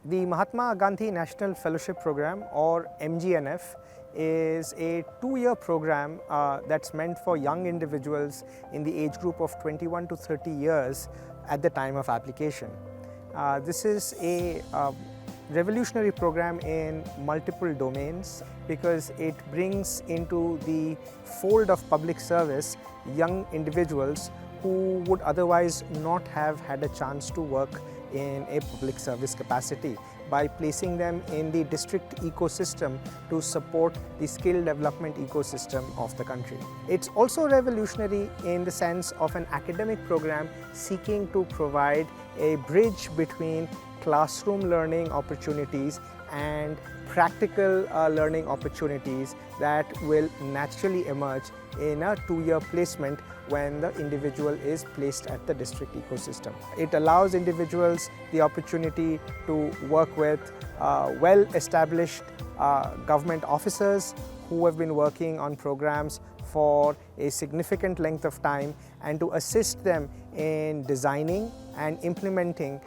The Mahatma Gandhi National Fellowship Program, or MGNF, is a 2-year program that's meant for young individuals in the age group of 21 to 30 years at the time of application. This is a revolutionary program in multiple domains because it brings into the fold of public service young individuals who would otherwise not have had a chance to work in a public service capacity, by placing them in the district ecosystem to support the skill development ecosystem of the country. It's also revolutionary in the sense of an academic program seeking to provide a bridge between classroom learning opportunities and practical learning opportunities that will naturally emerge in a 2-year placement when the individual is placed at the district ecosystem. It allows individuals the opportunity to work with well-established government officers who have been working on programs for a significant length of time, and to assist them in designing and implementing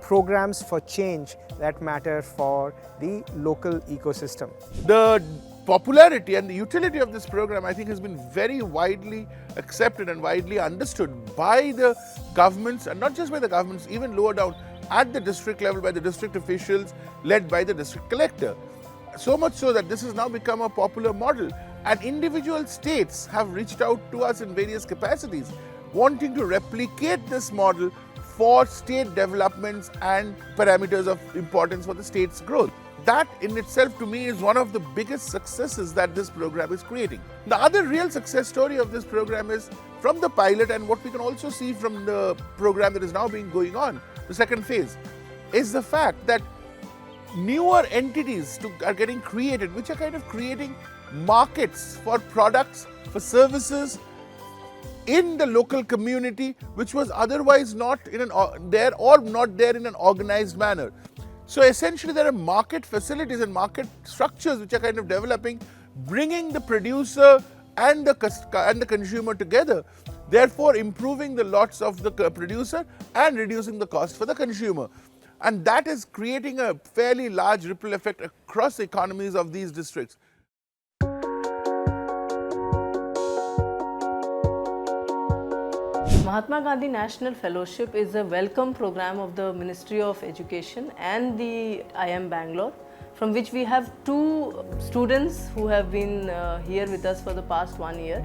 programs for change that matter for the local ecosystem. The popularity and the utility of this program, I think, has been very widely accepted and widely understood by the governments, and not just by the governments, even lower down at the district level by the district officials led by the district collector. So much so that this has now become a popular model, and individual states have reached out to us in various capacities wanting to replicate this model for state developments and parameters of importance for the state's growth. That in itself, to me, is one of the biggest successes that this program is creating. The other real success story of this program is from the pilot, and what we can also see from the program that is now going on, the second phase, is the fact that newer entities are getting created, which are kind of creating markets for products, for services in the local community, which was otherwise not there in an organized manner. So essentially, there are market facilities and market structures which are kind of developing, bringing the producer and the consumer together, therefore improving the lots of the producer and reducing the cost for the consumer. And that is creating a fairly large ripple effect across the economies of these districts. Mahatma Gandhi National Fellowship is a welcome program of the Ministry of Education and the IIM Bangalore, from which we have 2 students who have been here with us for the past 1 year.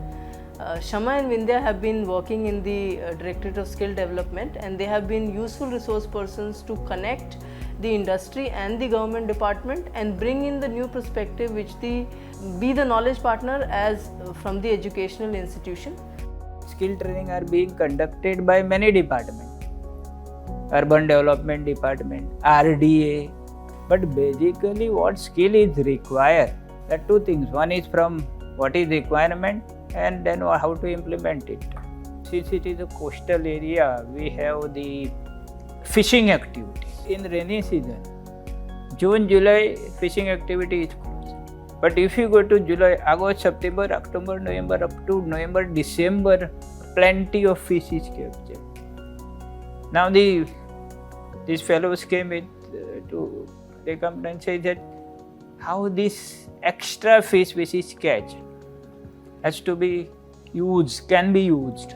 Shama and Vindhya have been working in the Directorate of Skill Development, and they have been useful resource persons to connect the industry and the government department and bring in the new perspective, which be the knowledge partner as from the educational institution. Skill training are being conducted by many departments, Urban Development Department, RDA, but basically what skill is required, there are 2 things. One is from what is requirement, and then how to implement it. Since it is a coastal area, we have the fishing activities. In rainy season, June, July, fishing activity is closed. But if you go to July, August, September, October, November, up to November, December, plenty of fish is captured. Now these fellows came in they come and say that how this extra fish which is catch has to be used, can be used.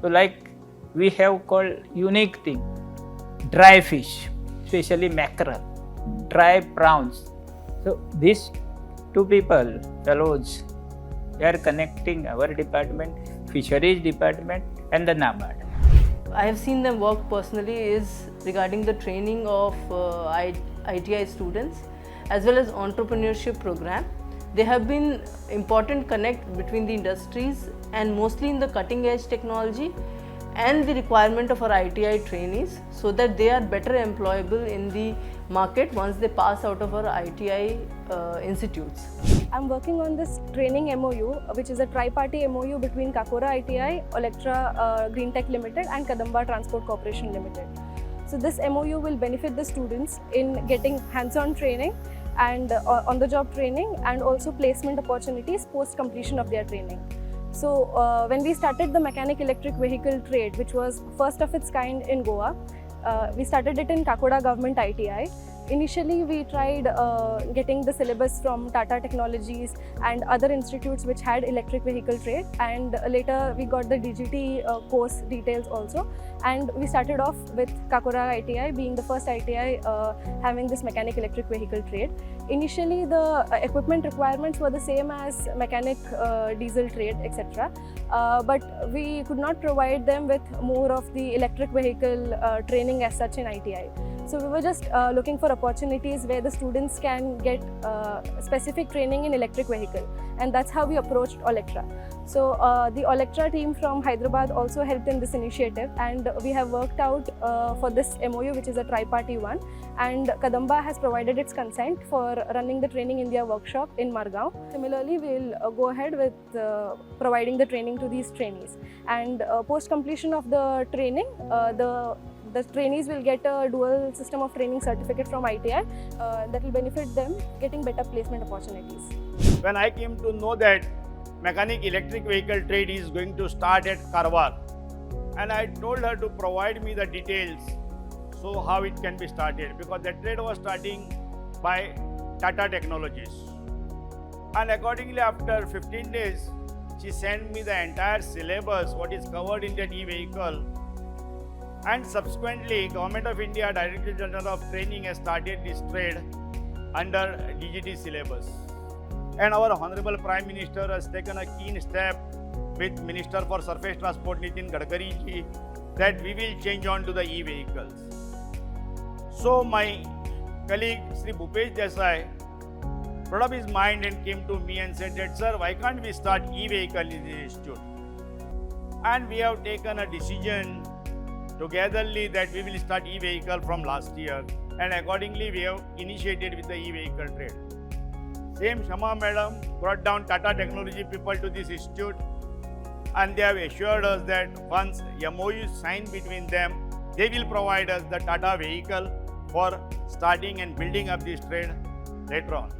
So like we have called unique thing, dry fish, especially mackerel, dry prawns. So these 2 people, fellows, they are connecting our department, fisheries department and the NABARD. I have seen them work personally is regarding the training of ITI students as well as entrepreneurship program. They have been important connect between the industries and mostly in the cutting edge technology and the requirement of our ITI trainees, so that they are better employable in the market once they pass out of our ITI institutes. I'm working on this training MOU, which is a tri-party MOU between Kakora ITI, Electra Green Tech Limited and Kadamba Transport Corporation Limited. So this MOU will benefit the students in getting hands-on training and on-the-job training, and also placement opportunities post completion of their training. So when we started the mechanic electric vehicle trade, which was first of its kind in Goa, we started it in Kakoda Government ITI. Initially, we tried getting the syllabus from Tata Technologies and other institutes which had electric vehicle trade, and later we got the DGT course details also, and we started off with Kakoda ITI being the first ITI having this mechanic electric vehicle trade. Initially, the equipment requirements were the same as mechanic diesel trade, etc. But we could not provide them with more of the electric vehicle training as such in ITI. So we were just looking for opportunities where the students can get specific training in electric vehicle, and that's how we approached Olectra. So the Olectra team from Hyderabad also helped in this initiative, and we have worked out for this MOU, which is a tri-party one, and Kadamba has provided its consent for running the training in their workshop in Margao. Similarly, we'll go ahead with providing the training to these trainees, and post completion of the training, the trainees will get a dual system of training certificate from ITI that will benefit them getting better placement opportunities. When I came to know that mechanic electric vehicle trade is going to start at Karwar, and I told her to provide me the details, so how it can be started, because the trade was starting by Tata Technologies. And accordingly, after 15 days, she sent me the entire syllabus, what is covered in that e-vehicle. And subsequently, Government of India Directorate General of Training has started this trade under DGT syllabus. And our Honorable Prime Minister has taken a keen step with Minister for Surface Transport Nitin Gadkari ji that we will change on to the e-vehicles. So my colleague Sri Bhupesh Desai brought up his mind and came to me and said that, sir, why can't we start e-vehicle in the institute? And we have taken a decision togetherly that we will start e-vehicle from last year, and accordingly we have initiated with the e-vehicle trade. Same Shama madam brought down Tata Technology people to this institute, and they have assured us that once MOU is signed between them, they will provide us the Tata vehicle for starting and building up this trade later on.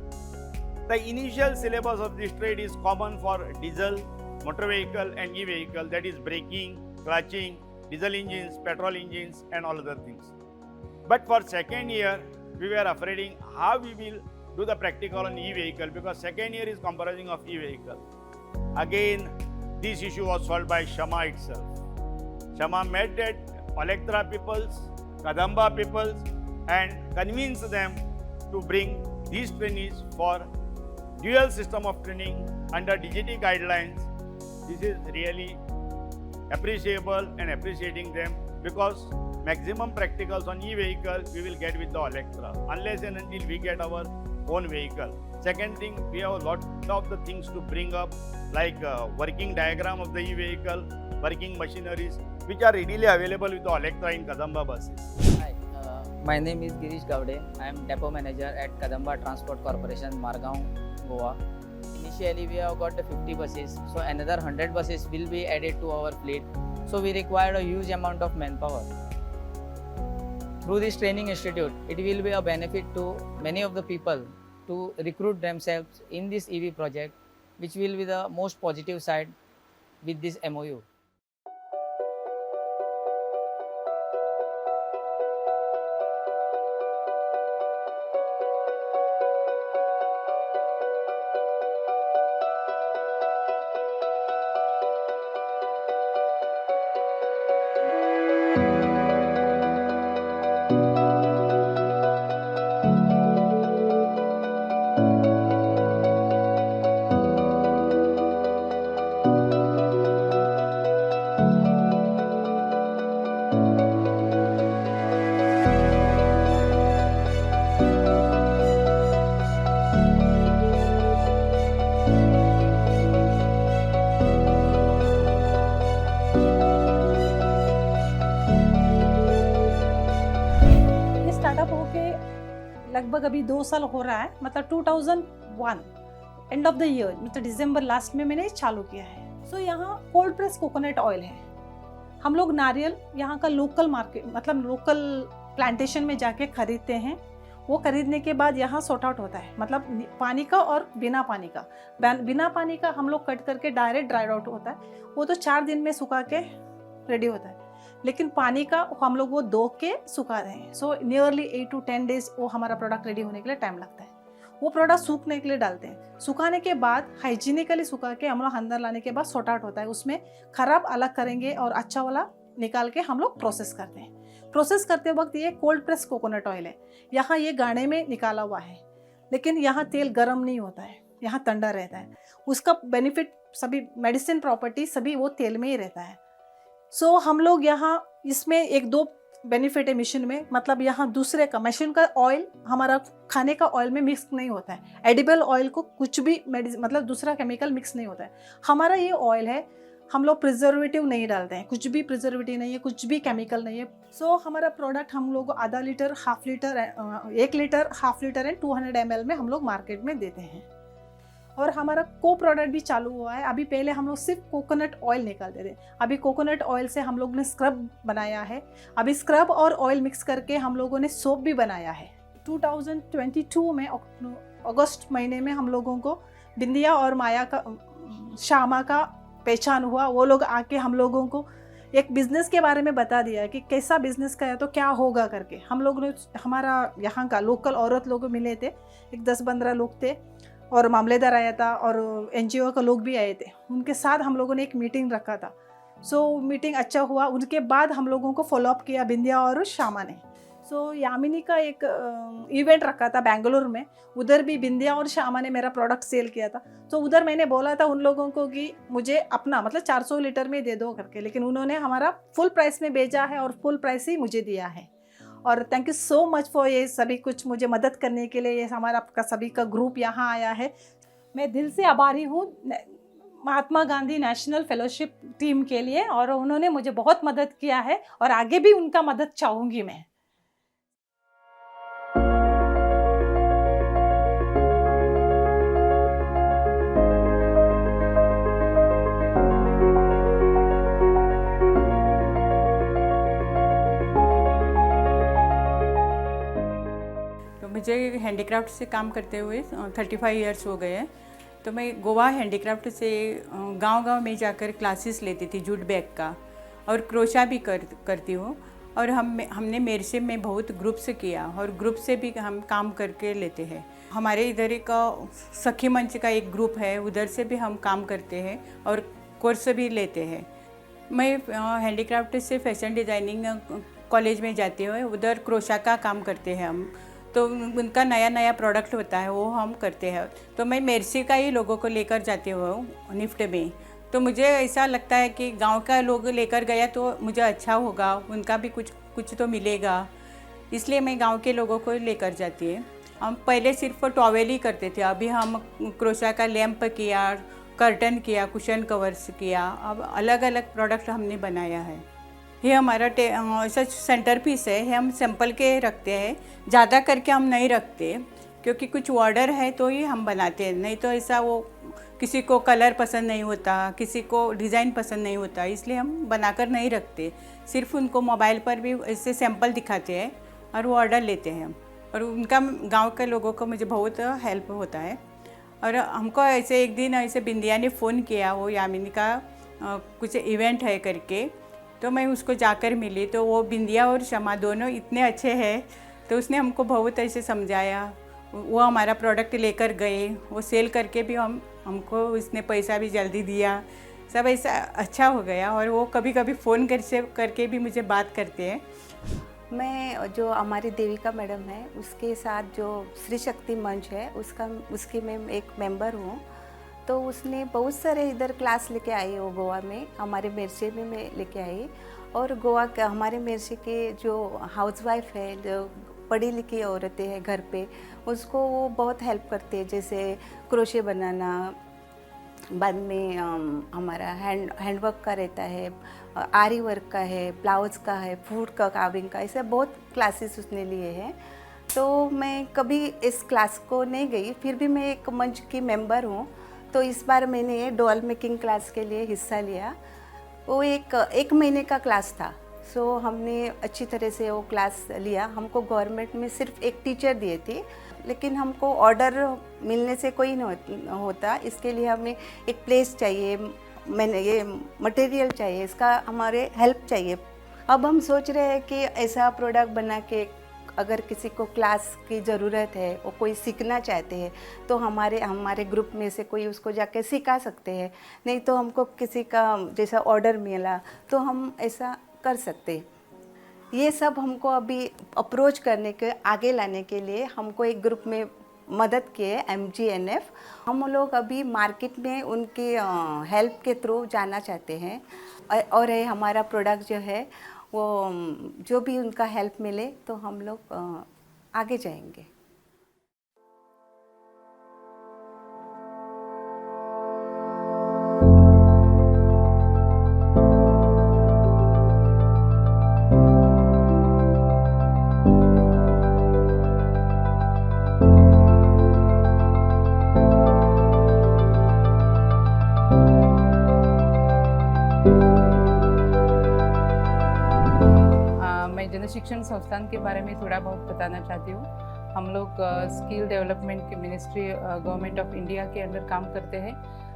The initial syllabus of this trade is common for diesel, motor vehicle and e-vehicle, that is braking, clutching, diesel engines, petrol engines and all other things. But for second year, we were afraid how we will do the practical on e-vehicle, because second year is comprising of e-vehicle. Again, this issue was solved by Shama itself. Shama met that Olectra peoples, Kadamba peoples, and convinced them to bring these trainees for dual system of training under DGT guidelines. This is really appreciable and appreciating them, because maximum practicals on e-vehicle we will get with the Olectra, unless and until we get our own vehicle. Second thing, we have a lot of the things to bring up, like working diagram of the e-vehicle, working machineries, which are readily available with the Olectra in Kadamba buses. Hi, my name is Girish Gavde. I am Depot Manager at Kadamba Transport Corporation, Margao, Goa. Initially, we have got the 50 buses, so another 100 buses will be added to our fleet. So we require a huge amount of manpower. Through this training institute, it will be a benefit to many of the people to recruit themselves in this EV project, which will be the most positive side with this MOU. लगभग अभी 2 साल हो रहा है, मतलब 2001 end of the year, मतलब दिसंबर last में मैंने चालू किया है। सो यहाँ कोल्ड प्रेस कोकोनट ऑयल है। हम लोग नारियल यहाँ का लोकल मार्केट, मतलब लोकल प्लांटेशन में जाके खरीदते हैं वो खरीदने के बाद यहाँ सॉर्ट आउट होता है, मतलब पानी का और बिना पानी का। बिना पानी का हम लोग कट करके डायरेक्ट ड्राइड आउट होता है, वो तो 4 दिन में सुखा के रेडी होता है। लेकिन पानी का हम लोग वो धो के सुखा रहे हैं, सो नियरली 8 to 10 डेज वो हमारा प्रोडक्ट रेडी होने के लिए टाइम लगता है। वो प्रोडक्ट सूखने के लिए डालते हैं, सुखाने के बाद हाइजीनिकली सुखा के हम लोग अंदर लाने के बाद सॉर्ट आउट होता है, उसमें खराब अलग करेंगे और अच्छा वाला निकाल के हम लोग प्रोसेस करते हैं। प्रोसेस करते वक्त ये कोल्ड प्रेस कोकोनट ऑयल है, यहाँ ये गाने में निकाला हुआ है, लेकिन यहाँ तेल गर्म नहीं होता है, यहाँ ठंडा रहता है। उसका बेनिफिट सभी मेडिसिन प्रॉपर्टी सभी वो तेल में ही रहता है। सो हम लोग यहाँ इसमें 1-2 बेनिफिट है मशीन में, मतलब यहाँ दूसरे का मशीन का ऑयल हमारा खाने का ऑयल में मिक्स नहीं होता है। एडिबल ऑयल को कुछ भी मतलब दूसरा केमिकल मिक्स नहीं होता है। हमारा ये ऑयल है, हम लोग प्रिजर्वेटिव नहीं डालते हैं, कुछ भी प्रिजर्वेटिव नहीं है, कुछ भी केमिकल नहीं है। सो हमारा प्रोडक्ट हम लोग आधा litre, half litre, 1 litre, half litre and 200 ml में हम लोग मार्केट में देते हैं। और हमारा को प्रोडक्ट भी चालू हुआ है। अभी पहले हम लोग सिर्फ कोकोनट ऑयल निकालते थे, अभी कोकोनट ऑयल से हम लोग ने स्क्रब बनाया है। अभी स्क्रब और ऑयल मिक्स करके हम लोगों ने सोप भी बनाया है। 2022 में अगस्त महीने में हम लोगों को बिंदिया और माया का श्यामा का पहचान हुआ। वो लोग आके हम लोगों को एक बिज़नेस के बारे में बता दिया कि कैसा बिज़नेस का है तो क्या होगा करके। हम लोग ने हमारा यहाँ का लोकल औरत लोग मिले थे, एक 10-15 लोग थे और मामलेदार आया था और NGO का लोग भी आए थे। उनके साथ हम लोगों ने एक मीटिंग रखा था। सो मीटिंग अच्छा हुआ। उनके बाद हम लोगों को फॉलोअप किया बिंदिया और श्यामा ने। सो यामिनी का एक इवेंट रखा था बेंगलुरु में, उधर भी बिंदिया और श्यामा ने मेरा प्रोडक्ट सेल किया था। तो उधर मैंने बोला था उन लोगों को कि मुझे अपना मतलब 400 लीटर में दे दो करके, लेकिन उन्होंने हमारा फुल प्राइस में भेजा है और फुल प्राइस ही मुझे दिया है। और thank you so much for ये सभी कुछ मुझे मदद करने के लिए। ये हमारा आपका सभी का ग्रुप यहाँ आया है, मैं दिल से आभारी हूँ Mahatma Gandhi national fellowship team के लिए, और उन्होंने मुझे बहुत मदद किया है और आगे भी उनका मदद चाहूँगी मैं। मुझे हैंडीक्राफ्ट से काम करते हुए 35 इयर्स हो गए हैं। तो मैं गोवा हैंडीक्राफ्ट से गांव-गांव में जाकर क्लासेस लेती थी जूट बैग का, और क्रोशा भी करती हूँ। और हमने मेरसे में बहुत ग्रुप से किया, और ग्रुप से भी हम काम करके लेते हैं। हमारे इधर एक सखी मंच का एक ग्रुप है, उधर से भी हम काम करते हैं और कोर्स भी लेते हैं। मैं हैंडीक्राफ्ट से फैशन डिज़ाइनिंग कॉलेज में जाती हूँ, उधर क्रोशा का काम करते हैं हम। तो उनका नया प्रोडक्ट होता है वो हम करते हैं। तो मैं मेरसी का ही लोगों को लेकर जाती हूँ निफ्ट में। तो मुझे ऐसा लगता है कि गांव का लोग लेकर गया तो मुझे अच्छा होगा, उनका भी कुछ तो मिलेगा, इसलिए मैं गांव के लोगों को लेकर जाती है। हम पहले सिर्फ टॉवेल ही करते थे, अभी हम क्रोशा का लैंप किया, कर्टन किया, कुशन कवर्स किया, अब अलग अलग प्रोडक्ट हमने बनाया है। ये हमारा ऐसा सेंटर पीस है, हम सैंपल के रखते हैं, ज़्यादा करके हम नहीं रखते क्योंकि कुछ ऑर्डर है तो ही हम बनाते हैं, नहीं तो ऐसा वो किसी को कलर पसंद नहीं होता, किसी को डिज़ाइन पसंद नहीं होता, इसलिए हम बनाकर नहीं रखते। सिर्फ उनको मोबाइल पर भी ऐसे सैंपल दिखाते हैं और वो ऑर्डर लेते हैं। और उनका गांव के लोगों को मुझे बहुत हेल्प होता है। और हमको ऐसे एक दिन ऐसे बिंदिया ने फ़ोन किया, वो यामिनी का कुछ इवेंट है करके, तो मैं उसको जाकर मिली। तो वो बिंदिया और शमा दोनों इतने अच्छे हैं, तो उसने हमको बहुत ऐसे समझाया, वो हमारा प्रोडक्ट लेकर गए, वो सेल करके भी हमको उसने पैसा भी जल्दी दिया, सब ऐसा अच्छा हो गया। और वो कभी कभी फ़ोन करके भी मुझे बात करते हैं। मैं जो हमारी देविका मैडम है उसके साथ जो श्री शक्ति मंच है उसकी मैं एक मेंबर हूँ। तो उसने बहुत सारे इधर क्लास लेके आई वो गोवा में, हमारे मेरसे में मैं लेके आई। और गोवा के हमारे मेरसे के जो हाउसवाइफ है, जो पढ़ी लिखी औरतें हैं घर पे, उसको वो बहुत हेल्प करते हैं, जैसे क्रोशे बनाना, बाद में हमारा हैंडवर्क का रहता है, आरी वर्क का है, ब्लाउज का है, फूड का, कार्विंग का, ऐसे बहुत क्लासेस उसने लिए हैं। तो मैं कभी इस क्लास को नहीं गई, फिर भी मैं एक मंच की मेंबर हूँ। तो इस बार मैंने डॉल मेकिंग क्लास के लिए हिस्सा लिया। वो एक महीने का क्लास था। सो हमने अच्छी तरह से वो क्लास लिया। हमको गवर्नमेंट में सिर्फ एक टीचर दिए थे, लेकिन हमको ऑर्डर मिलने से कोई नहीं होता। इसके लिए हमें एक प्लेस चाहिए, मैंने ये मटेरियल चाहिए, इसका हमारे हेल्प चाहिए। अब हम सोच रहे हैं कि ऐसा प्रोडक्ट बना के अगर किसी को क्लास की ज़रूरत है और कोई सीखना चाहते हैं तो हमारे ग्रुप में से कोई उसको जाके सिखा सकते हैं। नहीं तो हमको किसी का जैसा ऑर्डर मिला तो हम ऐसा कर सकते। ये सब हमको अभी अप्रोच करने के आगे लाने के लिए हमको एक ग्रुप में मदद किए MGNF। हम लोग अभी मार्केट में उनके हेल्प के थ्रू जाना चाहते हैं और ये हमारा प्रोडक्ट जो है वो जो भी उनका हेल्प मिले तो हम लोग आगे जाएंगे। जन शिक्षण संस्थान के बारे में थोड़ा बहुत बताना चाहती हूँ। हम लोग स्किल डेवलपमेंट की मिनिस्ट्री गवर्नमेंट ऑफ इंडिया के अंदर काम करते हैं।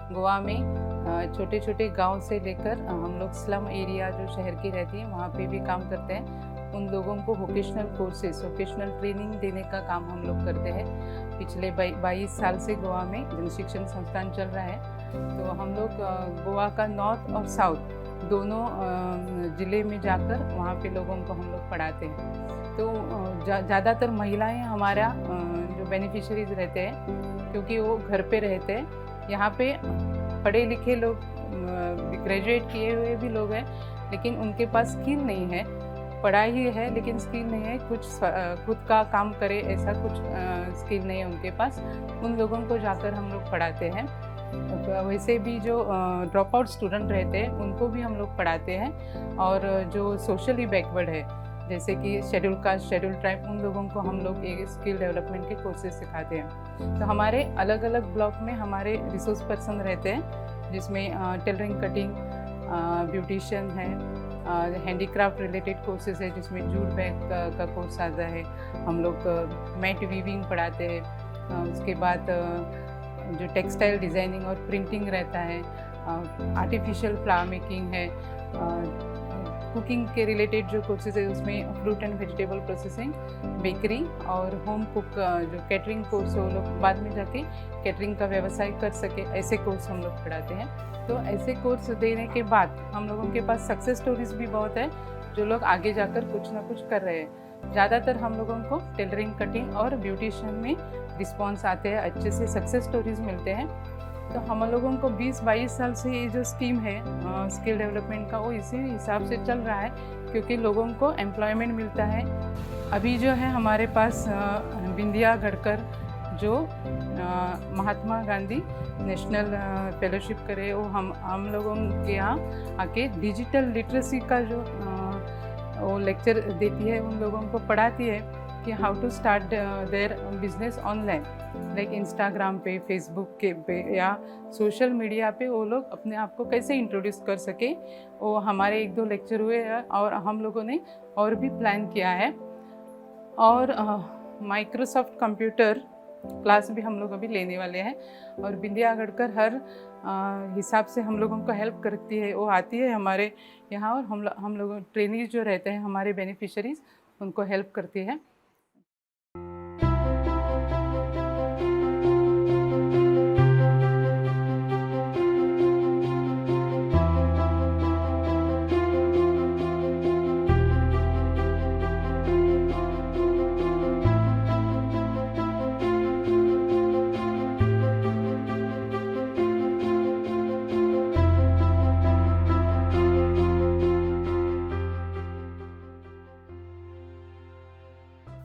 गोवा में छोटे छोटे गांव से लेकर हम लोग स्लम एरिया जो शहर की रहती है वहाँ पे भी काम करते हैं। उन लोगों को वोकेशनल कोर्सेज, वोकेशनल ट्रेनिंग देने का काम हम लोग करते हैं। पिछले 22 साल से गोवा में जन शिक्षण संस्थान चल रहा है। तो हम लोग गोवा का नॉर्थ और साउथ दोनों ज़िले में जाकर वहाँ पे लोगों को हम लोग पढ़ाते हैं। तो ज़्यादातर महिलाएं हमारा जो बेनिफिशरीज रहते हैं, क्योंकि वो घर पे रहते हैं। यहाँ पे पढ़े लिखे लोग, ग्रेजुएट किए हुए भी लोग हैं, लेकिन उनके पास स्किल नहीं है। पढ़ाई है लेकिन स्किल नहीं है, कुछ खुद का काम करे ऐसा कुछ स्किल नहीं है उनके पास। उन लोगों को जाकर हम लोग पढ़ाते हैं। वैसे भी जो ड्रॉप आउट स्टूडेंट रहते हैं उनको भी हम लोग पढ़ाते हैं। और जो सोशली बैकवर्ड है, जैसे कि शेड्यूल कास्ट, शेड्यूल ट्राइब, उन लोगों को हम लोग एक स्किल डेवलपमेंट के कोर्सेज सिखाते हैं। तो हमारे अलग अलग ब्लॉक में हमारे रिसोर्स पर्सन रहते हैं, जिसमें टेलरिंग, कटिंग, ब्यूटिशियन है, हैंडीक्राफ्ट रिलेटेड कोर्सेज है, जिसमें जूट बैग का कोर्स आता है। हम लोग मैट वीविंग पढ़ाते हैं। उसके बाद जो टेक्सटाइल डिज़ाइनिंग और प्रिंटिंग रहता है, आर्टिफिशियल फ्लावर मेकिंग है, कुकिंग के रिलेटेड जो कोर्सेज है उसमें fruit and vegetable processing, bakery और होम कुक जो कैटरिंग कोर्स है, वो लोग बाद में जाके कैटरिंग का व्यवसाय कर सके, ऐसे कोर्स हम लोग पढ़ाते हैं। तो ऐसे कोर्स देने के बाद हम लोगों के पास सक्सेस स्टोरीज भी बहुत है, जो लोग आगे जाकर कुछ ना कुछ कर रहे हैं। ज़्यादातर हम लोगों को टेलरिंग, कटिंग और ब्यूटिशियन में रिस्पॉन्स आते हैं, अच्छे से सक्सेस स्टोरीज मिलते हैं। तो हम लोगों को 20-22 साल से ये जो स्कीम है स्किल डेवलपमेंट का, वो इसी हिसाब से चल रहा है, क्योंकि लोगों को एम्प्लॉयमेंट मिलता है। अभी जो है हमारे पास बिंदिया गढ़कर जो महात्मा गांधी नेशनल फेलोशिप करे, वो हम लोगों के यहाँ आके डिजिटल लिटरेसी का जो वो लेक्चर देती है, उन लोगों को पढ़ाती है कि how to start their business online, like Instagram पे, फेसबुक के पे या सोशल मीडिया पे वो लोग अपने आप को कैसे इंट्रोड्यूस कर सके। वो हमारे 1-2 लेक्चर हुए हैं और हम लोगों ने और भी प्लान किया है। और माइक्रोसॉफ्ट कंप्यूटर क्लास भी हम लोग अभी लेने वाले हैं। और बिंदिया गढ़कर हर हिसाब से हम लोगों को हेल्प करती है, वो आती है हमारे यहाँ और हम लोग ट्रेनिंग जो रहते हैं हमारे बेनिफिशरीज, उनको हेल्प करती है।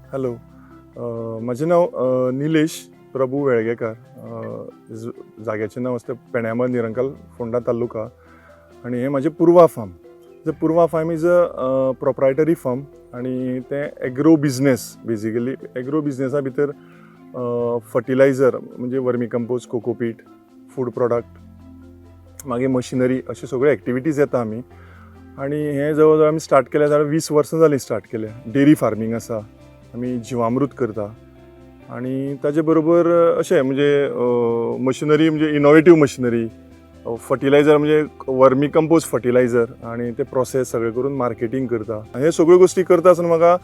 हॅलो, म्हजें नांव निलेश प्रभू वेळगेकार. जाग्याचें नांव आसा पेण्यामळ, निरंकाल, फोंडा तालुका. आनी हें म्हाजें Purva farm. Purva farm is a proprietary firm आनी तें एग्रो बिजनेस. बेजिकली एग्रो बिजनेसा भितर फर्टिलायझर म्हणजे vermi compost, cocopeat, food product, मागीर मशिनरी, अशे सगळे एक्टिविटीज येता आमी. आनी हें जवळ जवळ आमी स्टार्ट केलें जाल्यार 20 वर्सां जालीं स्टार्ट केलें. डेरी फार्मींग आसा, आमी जिवामृत करता आनी ताजे बरोबर अशें म्हणजे मशिनरी म्हणजे इनोवेटीव मशिनरी, फर्टिलायझर म्हणजे वर्मी कंपोस्ट फर्टिलायझर आनी ते प्रोसेस सगळे करून मार्केटींग करता. हे सगळ्यो गोश्टी करता आसतना म्हाका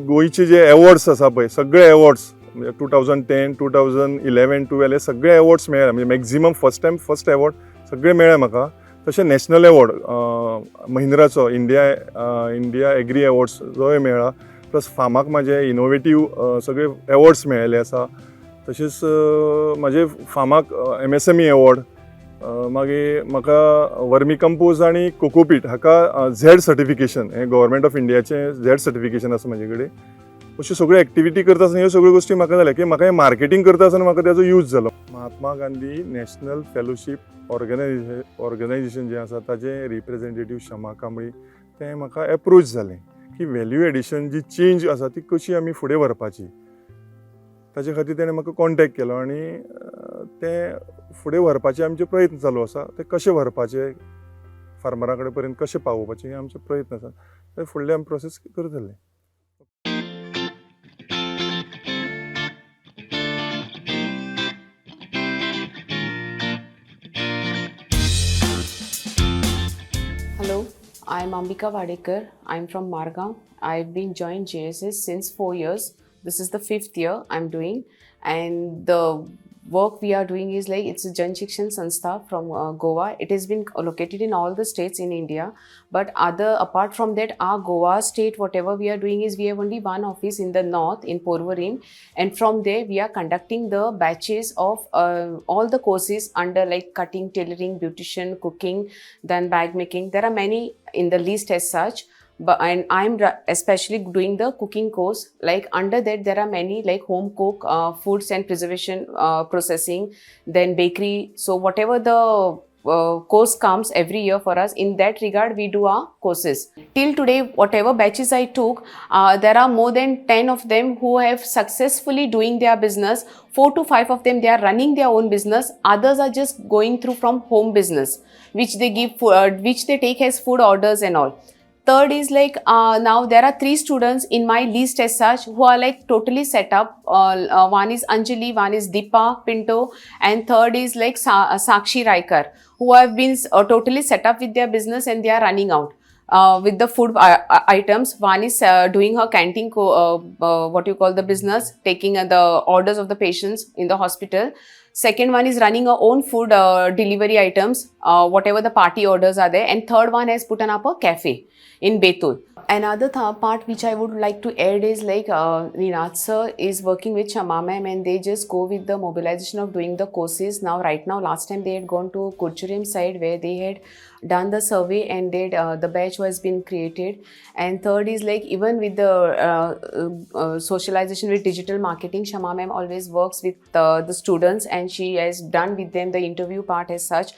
गोंयचे जे एवॉर्ड्स आसा पळय सगळे एवॉर्ड्स म्हणजे 2010, 2011, 12 हे सगळे एवॉर्ड्स मेळ्ळे. म्हणजे मॅक्झिमम फर्स्ट एवॉर्ड सगळे मेळ्ळे म्हाका. तशें नॅशनल एवॉर्ड महिंद्राचो इंडिया एग्री एवॉर्ड्स जोय मेळ्ळा. प्लस फार्माक म्हाजे इनोवेटीव सगळे एवॉर्ड्स मेळिल्ले आसा. तशेंच म्हाजे फार्माक MSME एवॉर्ड, मागीर म्हाका वर्मी कंपोज आनी कोकोपीट हाका झॅड सर्टिफिकेशन, हें गव्हर्मेंट ऑफ इंडियाचें झॅड सर्टिफिकेशन आसा म्हाजे कडेन. अश्यो सगळ्यो एक्टिविटी करता आसतना ह्यो सगळ्यो गोश्टी म्हाका जाल्या की म्हाका हें मार्केटींग करता आसतना म्हाका तेजो यूज जालो. Mahatma Gandhi national fellowship organisation जें आसा ताजें रिप्रेझेंटेटीव शमा कांबळी तें म्हाका एप्रोच जालें की व्हॅल्यू एडिशन जी चेंज आसा ती कशी आमी फुडें व्हरपाची. ताचे खातीर तेणें म्हाका कॉन्टेक्ट केलो आनी तें फुडें व्हरपाचे आमचे प्रयत्न चालू आसा. ते कशें व्हरपाचे फार्मरा कडेन पर्यंत कशें पावोवपाचे हे आमचे प्रयत्न आसात. ते फुडले आमी प्रोसेस करतले. Hello, I'm Ambika Vadekar. I'm from Margaon. I've been joined JSS since 4 years. This is the 5th year I'm doing, and the work we are doing is like it's a Jan Shikshan Sanstha from Goa. It has been located in all the states in India, but apart from that, our Goa state, whatever we are doing is we have only one office in the north in Porvorim, and from there we are conducting the batches of all the courses under like cutting, tailoring, beautician, cooking, then bag making. There are many in the list as such. And I'm especially doing the cooking course. Like under that there are many like home cook, foods and preservation, processing, then bakery. So whatever the course comes every year for us, in that regard we do our courses. Till today whatever batches I took, there are more than 10 of them who have successfully doing their business. 4 to 5 of them they are running their own business. Others are just going through from home business which they give which they take as food orders and all. Third is like now there are 3 students in my list as such who are like totally set up. One is Anjali, one is Deepa Pinto, and third is like Sakshi Raikar, who have been totally set up with their business and they are running out with the food items. One is doing her canteen, what you call the business, taking the orders of the patients in the hospital. Second one is running her own food delivery items, whatever the party orders are there. And third one has put up a cafe in Betul. Another part which I would like to add is like Ninad sir is working with Shama ma'am, and they just go with the mobilization of doing the courses. Now right now last time they had gone to Kurchurim side where they had done the survey and the batch was been created. And third is like even with the socialization with digital marketing, Shama ma'am always works with the students, and she has done with them the interview part as such,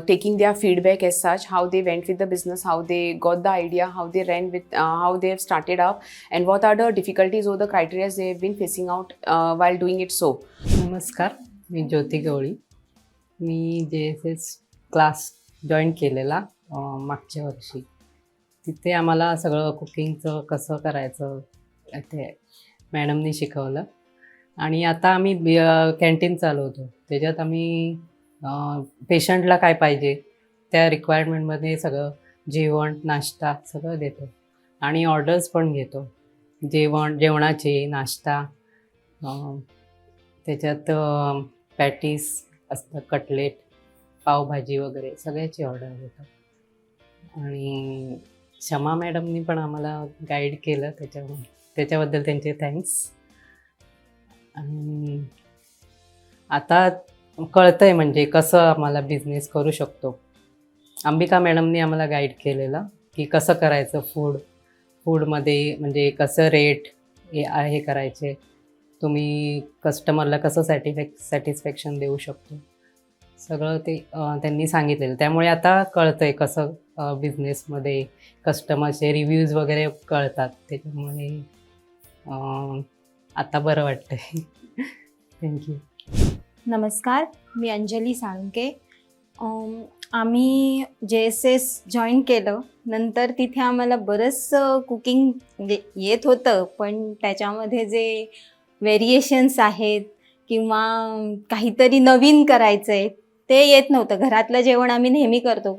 taking their feedback as such, how they went with the business, how they got the idea, how they ran with, how they have started up, and what are the difficulties or the criteria they have been facing out while doing it. So नमस्कार, मी ज्योती गवळी. मी JSS class join केलेला मागच्या वर्षी. तिथे आम्हाला सगळं कुकिंगचं कसं करायचं ते मॅडमनी शिकवलं. आणि आता आम्ही कॅन्टीन चालवतो. त्याच्यात आम्ही पेशंटला काय पाहिजे त्या रिक्वायरमेंटमध्ये सगळं जेवण, नाश्ता सगळं देतो. आणि ऑर्डर्स पण घेतो, जेवणाचे, नाश्ता, त्याच्यात पॅटीस असतं, कटलेट, पावभाजी वगैरे सगळ्याची ऑर्डर घेतो. आणि शमा मॅडमनी पण आम्हाला गाईड केलं, त्याच्याबद्दल त्यांचे थँक्स. आणि आता कळतं आहे म्हणजे कसं आम्हाला बिझनेस करू शकतो. अंबिका मॅडमनी आम्हाला गाईड केलेलं की कसं करायचं फूडमध्ये, म्हणजे कसं रेट हे करायचे, तुम्ही कस्टमरला कसं सॅटिस्फॅक्शन देऊ शकतो, सगळं ते त्यांनी सांगितलेलं. त्यामुळे आता कळतं आहे कसं बिझनेसमध्ये कस्टमरचे रिव्ह्यूज वगैरे कळतात. त्याच्यामुळे आता बरं वाटतं आहे. थँक्यू. नमस्कार, मी अंजली साळुंके, आम्ही JSS जॉईन केलं. नंतर तिथे आम्हाला बरंचसं कुकिंग म्हणजे येत होतं, पण त्याच्यामध्ये जे व्हेरिएशन्स आहेत किंवा काहीतरी नवीन करायचं आहे ते येत नव्हतं. घरातलं जेवण आम्ही नेहमी करतो,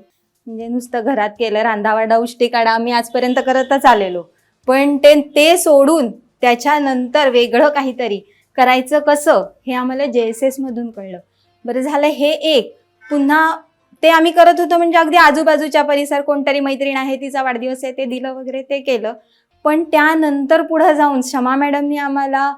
म्हणजे नुसतं घरात केलं रांधावाडा उष्टी काढा आम्ही आजपर्यंत करतच आलेलो. पण ते सोडून त्याच्यानंतर वेगळं काहीतरी करायचं कसं हे आम्हाला JSS मधून कळलं. बरं झालं हे एक. पुन्हा ते आम्ही करत होतो म्हणजे अगदी आजूबाजूच्या परिसर कोणतरी मैत्रीण आहे तिचा वाढदिवस आहे ते दिलं वगैरे ते केलं. पण त्यानंतर पुढं जाऊन शमा मॅडमनी आम्हाला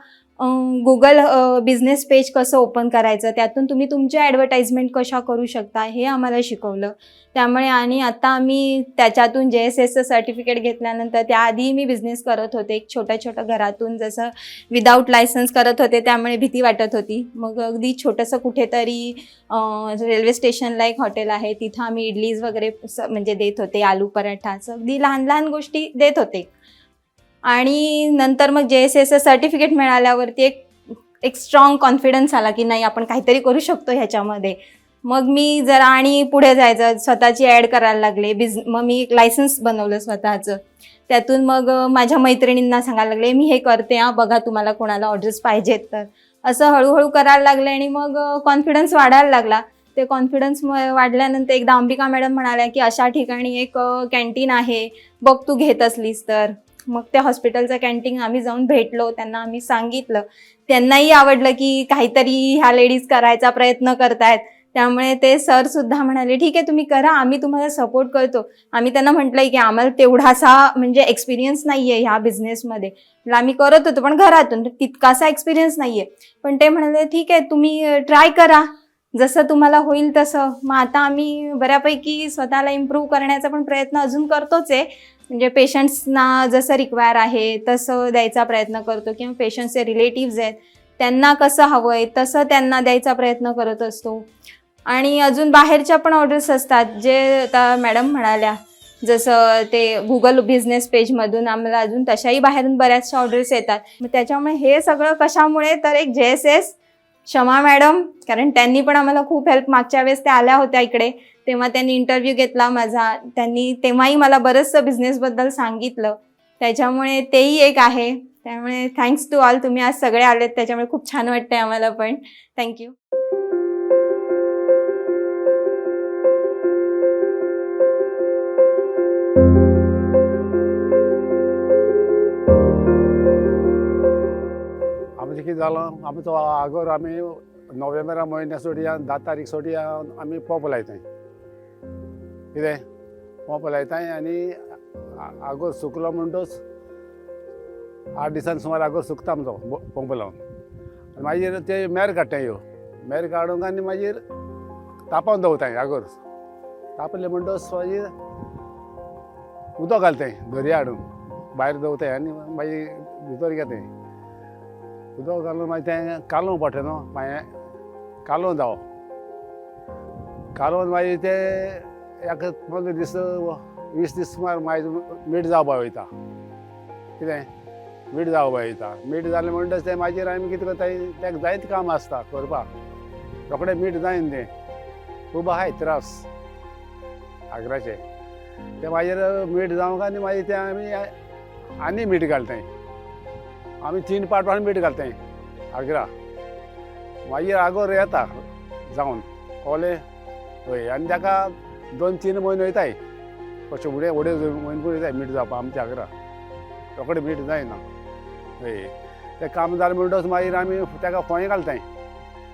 गुगल बिझनेस पेज कसं ओपन करायचं, त्यातून तुम्ही तुमची ॲडव्हर्टाइजमेंट कशा करू शकता हे आम्हाला शिकवलं. त्यामुळे आणि आता आम्ही त्याच्यातून JSSचं सर्टिफिकेट घेतल्यानंतर त्याआधी मी बिझनेस करत होते एक छोटं घरातून, जसं विदाऊट लायसन्स करत होते त्यामुळे भीती वाटत होती. मग अगदी छोटंसं कुठेतरी रेल्वे स्टेशनला एक हॉटेल आहे तिथं आम्ही इडलीज वगैरे म्हणजे देत होते, आलू पराठाचं अगदी लहान लहान गोष्टी देत होते. आणि नंतर मग JSSचं सर्टिफिकेट मिळाल्यावरती एक स्ट्रॉंग कॉन्फिडन्स आला की नाही आपण काहीतरी करू शकतो ह्याच्यामध्ये. मग मी जरा आणि पुढे जायचं, स्वतःची ॲड करायला लागले. मग मी एक लायसन्स बनवलं स्वतःचं. त्यातून मग माझ्या मैत्रिणींना सांगायला लागले मी हे करते बघा तुम्हाला कोणाला ऑर्डर्स पाहिजेत तर. असं हळूहळू करायला लागले आणि मग कॉन्फिडन्स वाढायला लागला. ते कॉन्फिडन्स वाढल्यानंतर एकदा अंबिका मॅडम म्हणाल्या की अशा ठिकाणी एक कॅन्टीन आहे बघ तू घेत असलीस तर. मग त्या हॉस्पिटलचं कॅन्टीन आम्ही जाऊन भेटलो, त्यांना आम्ही सांगितलं. त्यांनाही आवडलं की काहीतरी ह्या लेडीज करायचा प्रयत्न करतायत. त्यामुळे ते सरसुद्धा म्हणाले ठीक आहे तुम्ही करा आम्ही तुम्हाला सपोर्ट करतो. आम्ही त्यांना म्हटलंय की आम्हाला तेवढासा म्हणजे एक्सपिरियन्स नाही आहे ह्या बिझनेसमध्ये. आम्ही करत होतो पण घरातून तितकासा एक्सपिरियन्स नाही आहे. पण ते म्हणाले ठीक आहे तुम्ही ट्राय करा जसं तुम्हाला होईल तसं. मग आता आम्ही बऱ्यापैकी स्वतःला इम्प्रूव्ह करण्याचा पण प्रयत्न अजून करतोच आहे. म्हणजे पेशंट्सना जसं रिक्वायर आहे तसं द्यायचा प्रयत्न करतो किंवा पेशंट्सचे रिलेटिव्ज आहेत त्यांना कसं हवं आहे तसं त्यांना द्यायचा प्रयत्न करत असतो. आणि अजून बाहेरच्या पण ऑर्डर्स असतात जे आता मॅडम म्हणाल्या जसं ते गुगल बिझनेस पेजमधून आम्हाला अजून तशाही बाहेरून बऱ्याचशा ऑर्डर्स येतात. मग त्याच्यामुळे हे सगळं कशामुळे तर एक JSS शमा मॅडम, कारण त्यांनी पण आम्हाला खूप हेल्प, मागच्या वेळेस त्या आल्या होत्या इकडे तेव्हा त्यांनी इंटरव्ह्यू घेतला माझा, त्यांनी तेव्हाही मला बरंचसं बिझनेसबद्दल सांगितलं. त्याच्यामुळे तेही एक आहे. त्यामुळे थँक्स टू ऑल, तुम्ही आज सगळे आलेत त्याच्यामुळे खूप छान वाटतंय आम्हाला पण. थँक्यू. आमचें कितें जालां आमचो आगोर आमी नोव्हेंबरा म्हयन्या सोडयान 10 तारीख सोडयान आमी पंप लायताय. कितें पंप लायताय आनी आगोर सुकलो म्हणटच 8 दिसान सुमार आगोर सुकता आमचो पंप लावन. आनी मागीर ते मेर काडटाय ह्यो मेर काडूंक आनी मागीर तापोवन दवरताय. आगोर तापले म्हणटच मागीर उदक घालताय दर्या हाडून भायर दवरताय आनी मागीर भितर घेताय. उदक घालून मागीर तें कालोवंक पडटा न्हू, मागीर कालोवन जावप. कालोवन मागीर ते 15 दीस 20 दीस सुमार मागीर मीठ जावपा वयता. कितें मीठ जावपा वयता. मीठ जालें म्हणटच तें मागीर आमी कितें करताय तेका जायत काम आसता करपाक. रोखडें मीठ जायन तें खूब आहाय त्रास आगराचे. ते मागीर मीठ जावंक आनी मागीर तें आमी आनी मीठ घालताय. आमी 3 पाट मीठ घालताय आगरा. मागीर आगोर येता जावन कोले हय आनी ताका 2-3 म्हयने वयताय. कशें उडे म्हयने वयताय मीठ जावपा आमच्या आगरा. रोखडें मीठ जायना. हय तें काम जालें म्हणटच मागीर आमी ताका फोय घालताय.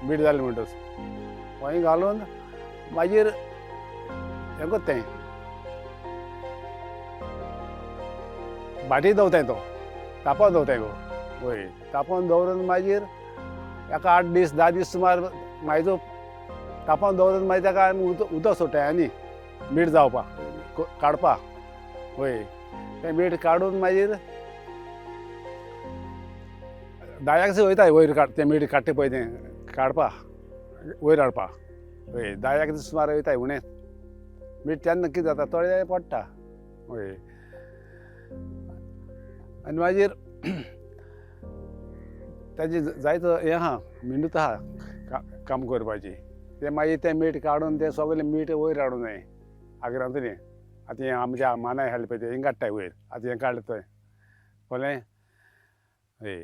मीठ जालें म्हणटच फोय घालून मागीर हें कोत्ताय भाटी दवरताय तो तापोवन दवरताय गो. हय तापोवन दवरून मागीर एका 8 दीस 10 दीस सुमार मागीर तापोवन दवरून मागीर ताका आमी उदक सोडटाय आनी मीठ जावपाक काडपाक. हय तें मीठ काडून मागीर दायाक वयताय वयर तें मीठ काडटा पळय तें काडपाक वयर हाडपाक. हय 10 दीस सुमार वयताय उणें. मीठ तेन्ना कितें जाता तळें पडटा. हय आनी मागीर ताजी जायतो हें आहा मेहनत आहा काम करपाची. ते मागीर तें मीठ काडून तें सगळें मीठ वयर हाडूं जाय आग्रांत न्ही आतां हें आमच्या मानाय हाडलें पळय तें हें काडटाय वयर आतां हें काडलें थंय कळ्ळें हय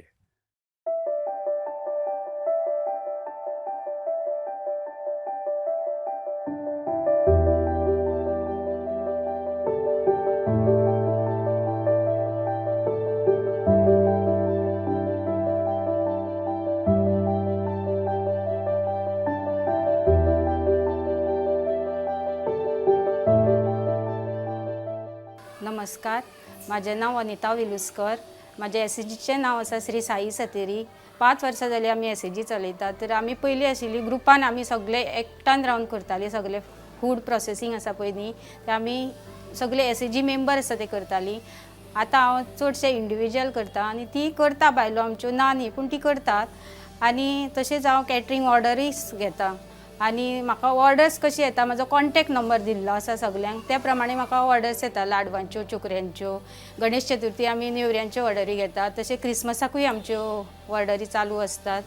नमस्कार, माझे नाव अनिता विलुस्कर. माझ्या एसएजीचें नाव आसा श्री साई सतेरी. 5 वर्सां जालीं आमी एसएजी चलयतात. तर आमी पयलीं आशिल्ली ग्रुपान आमी सगळे एकठांय रावन करतालीं. सगळे फूड प्रोसेसींग आसा पळय न्ही ते आमी सगळे एसएजी मेंबर आसा ते करतालीं. आतां हांव चडशे इंडिविज्युअल करता आनी ती करता बायलो आमच्यो ना न्ही पूण ती करतात. आनी तशेंच हांव कॅटरिंग ऑर्डरीय घेता. आनी म्हाका ऑर्डर्स कशी येता म्हजो कॉन्टॅक्ट नंबर दिल्लो आसा सगल्यांक त्या प्रमाणे म्हाका ऑर्डर्स येता लाडवांच्यो चुकऱ्यांच्यो. गणेश चतुर्थी आमी नेवऱ्यांच्यो ऑर्डरी घेतात. तशें क्रिसमसाकूय आमच्यो ऑर्डरी चालू आसतात.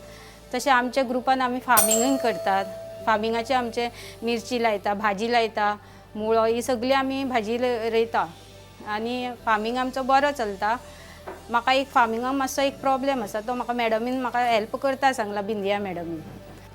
तशें आमच्या ग्रुपान आमी फार्मिंगूय करतात. फार्मिंगाचे आमचे मिरची लायता भाजी लायता मुळो ही सगळी आमी भाजी रोयता आनी फार्मिंग आमचो बरो चलता. म्हाका एक फार्मिंगाक मातसो एक प्रॉब्लेम आसा तो म्हाका मॅडमीन म्हाका हेल्प करता सांगला बिंदिया मॅडमीन.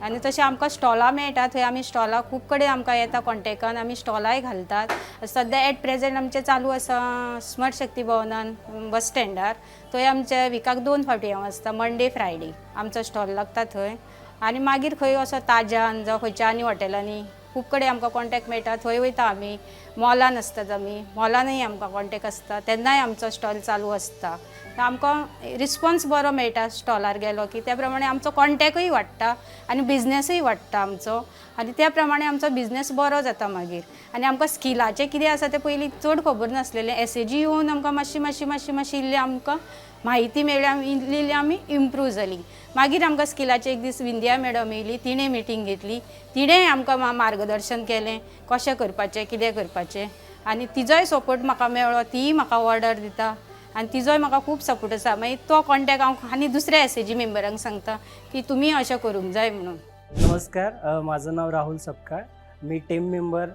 आनी तशें आमकां स्टॉलां मेळटा थंय आमी स्टॉलां खूब कडेन आमकां येता कॉन्टॅक्टान आमी स्टॉलाय घालतात. सद्या एट प्रेजेंट आमचें चालू आसा स्मार्ट शक्ती भवनान बस स्टँडार. थंय आमचे विकाक 2 फावटी हांव आसता मंडे फ्रायडे आमचो स्टॉल लागता थंय. आनी मागीर खंय असो ताज्यान जावं खंयच्या आनी हॉटेलांनी खूब कडेन आमकां कॉन्टॅक्ट मेळटा थंय वयता आमी. मॉलान आसतात आमी मॉलानूय आमकां कॉन्टॅक्ट आसता तेन्नाय आमचो स्टॉल चालू आसता. आमकां रिस्पॉन्स बरो मेळटा स्टॉलार गेलो की त्या प्रमाणे आमचो कॉन्टॅक्टूय वाडटा आनी बिझनसूय वाडटा आमचो. आनी त्या प्रमाणे आमचो बिझनस बरो जाता मागीर. आनी आमकां स्किलाचें कितें आसा तें पयलीं चड खबर नासलेलें. एसएजी येवन आमकां मातशी इल्ली आमकां म्हायती मेळ्ळी इल्ली आमी इम्प्रूव जाली. मागीर आमकां स्किलाचें एक दीस विंदिया मॅडम येयली तिणें मिटींग घेतली. तिणेंय आमकां मार्गदर्शन केलें कशें करपाचें कितें करपाचें. आनी तिजोय सपोर्ट म्हाका मेळ्ळो तीय म्हाका ऑर्डर दिता आनी तिजोय म्हाका खूब सपोर्ट आसा. मागीर तो कॉन्टॅक्ट हांव आनी दुसऱ्या एसएजी मेंबरांक सांगता की तुमी अशें करूंक जाय म्हणून. नमस्कार, माझं नाव राहुल सपकाळ. मी team member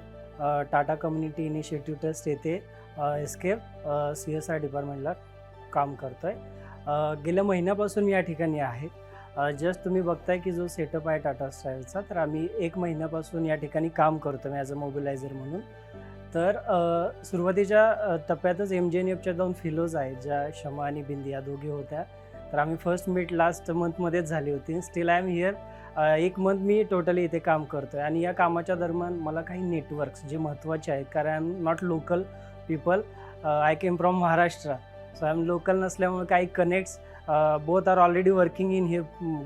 Tata community initiative trust येथे एस्केप CSR डिपार्टमेंटला काम करतो आहे. गेल्या महिन्यापासून या ठिकाणी आहे. जस्ट तुम्ही बघताय की जो सेटअप आहे टाटा स्टाईलचा तर आम्ही 1 महिन्यापासून या ठिकाणी काम करतो मी ॲज अ मोबिलायझर म्हणून. तर सुरुवातीच्या टप्प्यातच MGNFच्या 2 फेलोज आहेत ज्या शमा आणि बिंदिया दोघी होत्या. तर आम्ही फर्स्ट मीट लास्ट मंथमध्येच झाली होती. Still I am here. 1 month me totally इथे काम करतो आहे आणि या कामाच्या दरम्यान मला काही नेटवर्क्स जे महत्त्वाचे आहेत कारण I am not local people. I came from Maharashtra. So I am local नसल्यामुळे काही connects both are already working in हे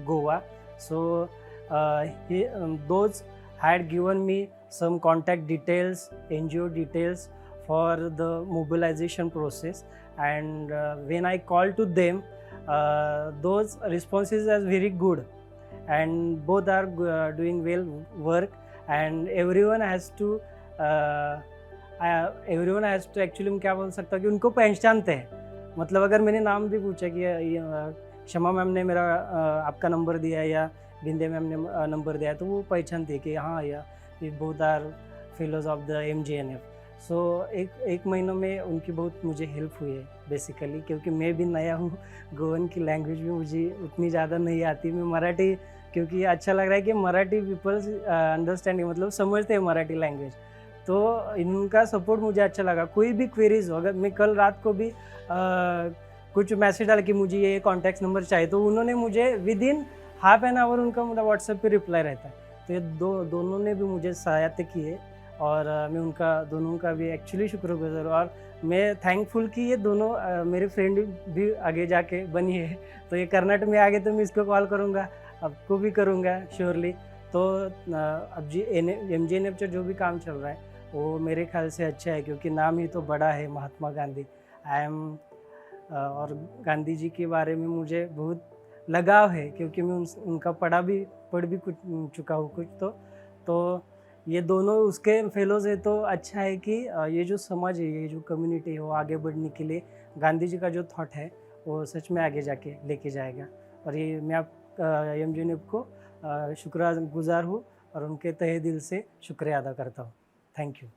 Goa. So he those had given me some contact details, NGO details for the mobilization process and when I called to them those responses are very good and both are doing well work and everyone has to actually मैं क्या बोल सकता हूँ कि उनको पहचानते हैं. मतलब अगर मैंने नाम भी पूछा कि शमा मैम ने मेरा आपका नंबर दिया या बिंदे मैम ने नंबर दिया तो वो पहचानते कि हाँ या both are fellows of the MGNF. सो एक महीनों में उनकी बहुत मुझे हेल्प हुई है बेसिकली क्योंकि मैं भी नया हूँ. गोवन की लैंग्वेज भी मुझे उतनी ज़्यादा नहीं आती. मैं मराठी क्योंकि अच्छा लग रहा है कि मराठी पीपल्स अंडरस्टैंडिंग मतलब समझते हैं मराठी लैंग्वेज. तो इनका सपोर्ट मुझे अच्छा लगा. कोई भी क्वेरीज हो अगर मैं कल रात को भी कुछ मैसेज डाला कि मुझे ये कॉन्टैक्ट नंबर चाहिए तो उन्होंने मुझे विदिन हाफ एन आवर उनका मतलब व्हाट्सएप पे रिप्लाई रहता है. तो ये दोनों ने भी मुझे सहायता की है और मैं उनका दोनों का भी एक्चुअली शुक्रगुजार हूँ. और मैं थैंकफुल कि ये दोनों मेरे फ्रेंड भी आगे जाके बनी है. तो ये कर्नाटक में आगे तो मैं इसको कॉल करूँगा आपको भी करूँगा श्योरली. तो अब जी MGNF का जो भी काम चल रहा है वो मेरे ख्याल से अच्छा है क्योंकि नाम ही तो बड़ा है महात्मा गांधी. आई एम और गांधी जी के बारे में मुझे बहुत लगाव है क्योंकि मैं उनका पढ़ भी कुछ चुका हूँ कुछ. तो ये दोनों उसके फेलोज है तो अच्छा है कि ये जो समाज है ये जो कम्युनिटी है वो आगे बढ़ने के लिए गांधी जी का जो थॉट है वो सच में आगे जाके लेके जाएगा. और ये मैं आप MGNF को शुक्रगुजार हूँ और उनके तहे दिल से शुक्रिया अदा करता हूँ। Thank you.